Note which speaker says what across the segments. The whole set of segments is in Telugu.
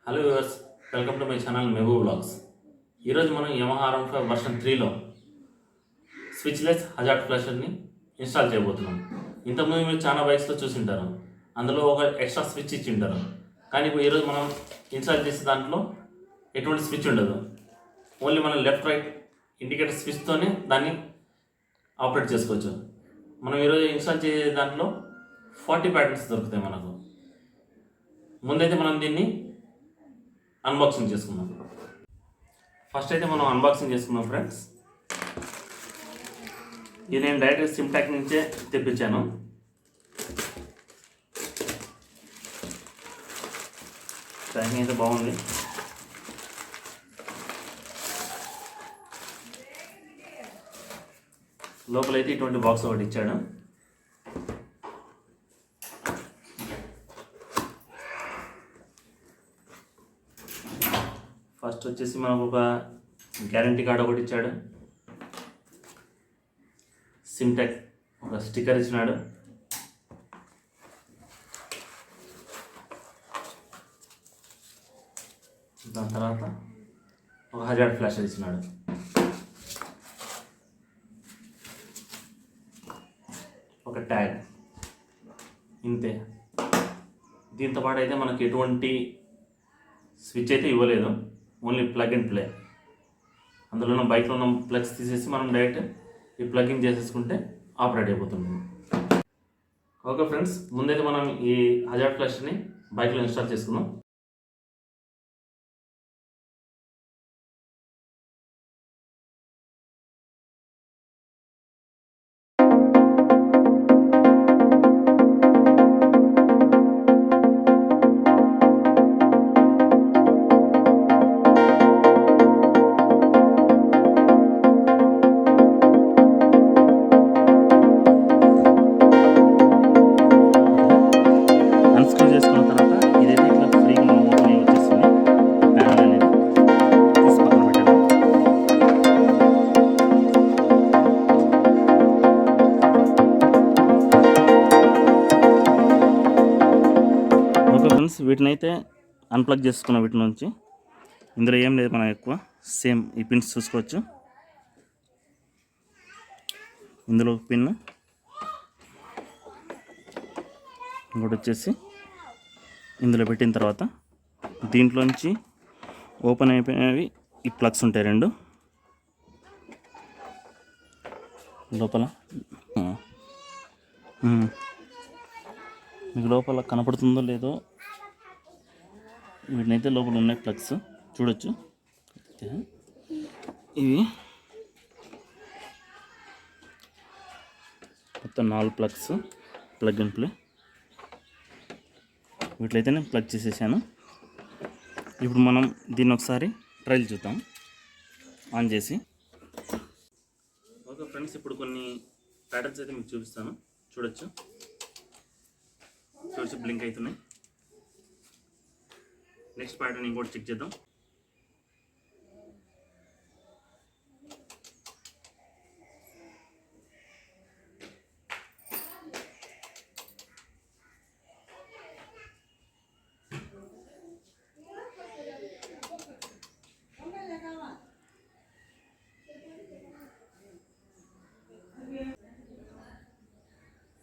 Speaker 1: Hello viewers, welcome to my channel Mehboob vlogs. ఈరోజు మనం Yamaha R15 వర్షన్ 3లో స్విచ్లెస్ హజార్డ్ ఫ్లాషర్ని ఇన్స్టాల్ చేయబోతున్నాం. ఇంతకుముందు మీరు చాలా బైక్స్లో చూసింటారు, అందులో ఒక ఎక్స్ట్రా స్విచ్ ఇచ్చి ఉంటారు. కానీ ఇప్పుడు ఈరోజు మనం ఇన్స్టాల్ చేసే దాంట్లో ఎటువంటి స్విచ్ ఉండదు. ఓన్లీ మనం లెఫ్ట్ రైట్ ఇండికేటర్ స్విచ్తోనే దాన్ని ఆపరేట్ చేసుకోవచ్చు. మనం ఈరోజు ఇన్స్టాల్ చేసే దాంట్లో 40 ప్యాటర్న్స్ దొరుకుతాయి మనకు. ముందైతే మనం దీన్ని అన్బాక్సింగ్ చేసుకుందాం. ఫస్ట్ అయితే మనం అన్బాక్సింగ్ చేసుకుందాం ఫ్రెండ్స్. ఇది నేను డైరెక్ట్ సిమ్టాక్ నుంచే తెప్పించాను. ప్యాకింగ్ అయితే బాగుంది. లోపలైతే ఇటువంటి బాక్స్ ఒకటి ఇచ్చాడు. ఫస్ట్ వచ్చేసి మనకు ఒక గ్యారంటీ కార్డ్ ఒకటి ఇచ్చాడు. సిమ్టెక్ ఒక స్టిక్కర్ ఇచ్చినాడు. దాని తర్వాత ఒక హజార్డ్ ఫ్లాషర్ ఇచ్చినాడు. ఒక ట్యాగ్, ఇంతే. దీంతో పాటు అయితే మనకి ఎటువంటి స్విచ్ అయితే ఇవ్వలేదు, ఓన్లీ ప్లగ్ అండ్ ప్లే. అందులో ఉన్న బైక్లో ఉన్న ప్లగ్స్ తీసేసి మనం డైరెక్ట్ ఈ ప్లగ్ఇన్ చేసేసుకుంటే ఆపరేట్ అయిపోతుంది. ఓకే ఫ్రెండ్స్, ముందైతే మనం ఈ హజార్డ్ ఫ్లాషర్ని బైక్లో ఇన్స్టాల్ చేసుకుందాం. వీటిని అయితే అన్ప్లగ్ చేసుకున్నాం. వీటి నుంచి ఇందులో ఏం లేదు, మనం ఎక్కువ సేమ్ ఈ పిన్స్ చూసుకోవచ్చు. ఇందులో పిన్, ఇంకోటి వచ్చేసి ఇందులో పెట్టిన తర్వాత దీంట్లోంచి ఓపెన్ అయిపోయినవి ఈ ప్లగ్స్ ఉంటాయి రెండు లోపల. మీకు లోపల కనపడుతుందో లేదో, వీటినైతే లోపల ఉన్నాయి ప్లగ్స్ చూడొచ్చు. ఇవి మొత్తం 4 ప్లగ్స్, ప్లగ్ అండ్ ప్లే. వీటిలైతే నేను ప్లగ్ చేసేసాను. ఇప్పుడు మనం దీన్ని ఒకసారి ట్రయల్ చూద్దాం ఆన్ చేసి. ఓకే ఫ్రెండ్స్, ఇప్పుడు కొన్ని ప్యాటర్న్స్ అయితే మీకు చూపిస్తాను. చూడొచ్చు బ్లింక్ అవుతున్నాయి. నెక్స్ట్ ప్యాటర్న్ ఇంకోటి చెక్ చేద్దాం.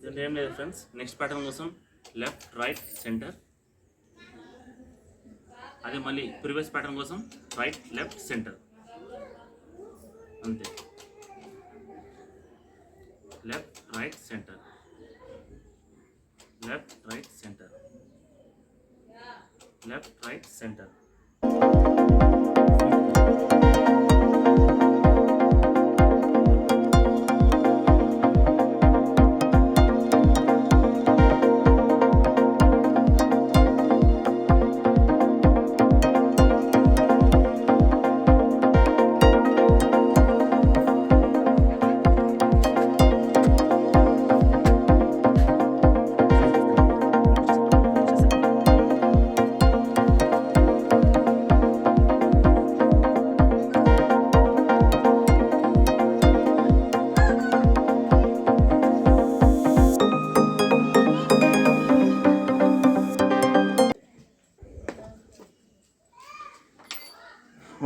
Speaker 1: దీంట్లో ఏం లేదు ఫ్రెండ్స్. నెక్స్ట్ ప్యాటర్న్ కోసం లెఫ్ట్ రైట్ సెంటర్, అదే మళ్ళీ ప్రీవియస్ ప్యాటర్న్ కోసం రైట్ లెఫ్ట్ సెంటర్, అంతే. Left right centre, left right centre, left right centre.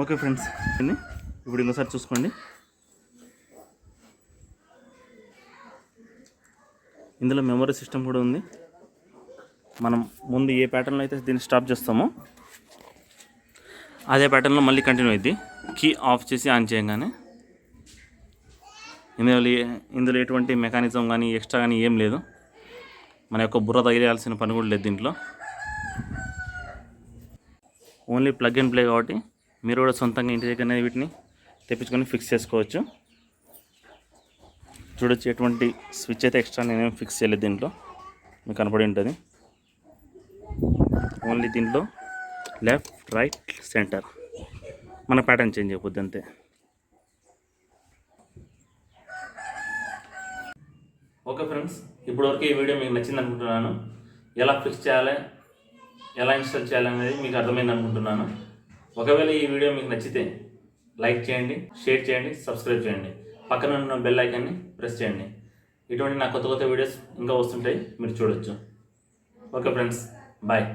Speaker 1: Okay friends, ఇప్పుడు ఇంకోసారి చూసుకోండి. ఇందులో మెమరీ సిస్టమ్ కూడా ఉంది. మనం ముందు ఏ ప్యాటర్న్లో అయితే దీన్ని స్టాప్ చేస్తామో అదే ప్యాటర్న్లో మళ్ళీ కంటిన్యూ అయింది. కీ ఆఫ్ చేసి ఆన్ చేయగానే ఇందులో ఎటువంటి మెకానిజం కానీ ఎక్స్ట్రా కానీ ఏం లేదు. మన యొక్క బుర్ర తగిలేయాల్సిన పని కూడా లేదు దీంట్లో. ఓన్లీ ప్లగ్ అండ్ ప్లే కాబట్టి మీరు కూడా సొంతంగా ఇంటి దగ్గర వీటిని తెప్పించుకొని ఫిక్స్ చేసుకోవచ్చు. చూడొచ్చు, ఎటువంటి స్విచ్ అయితే ఎక్స్ట్రా నేనేం ఫిక్స్ చేయలేదు. దీంట్లో మీకు కనపడి ఉంటుంది. ఓన్లీ దీంట్లో లెఫ్ట్, రైట్, సెంటర్ మన ప్యాటర్న్ చేంజ్ అయిపోద్ది అంతే. ఓకే ఫ్రెండ్స్, ఇప్పటివరకు ఈ వీడియో మీకు నచ్చింది అనుకుంటున్నాను. ఎలా ఫిక్స్ చేయాలి, ఎలా ఇన్స్టాల్ చేయాలి అనేది మీకు అర్థమైంది అనుకుంటున్నాను. ఒకవేళ ఈ వీడియో మీకు నచ్చితే లైక్ చేయండి, షేర్ చేయండి, సబ్స్క్రైబ్ చేయండి. పక్కన ఉన్న బెల్ ఐకాన్ని ప్రెస్ చేయండి. ఇటువంటి నా కొత్త వీడియోస్ ఇంకా వస్తుంటాయి, మీరు చూడొచ్చు. Okay friends, bye.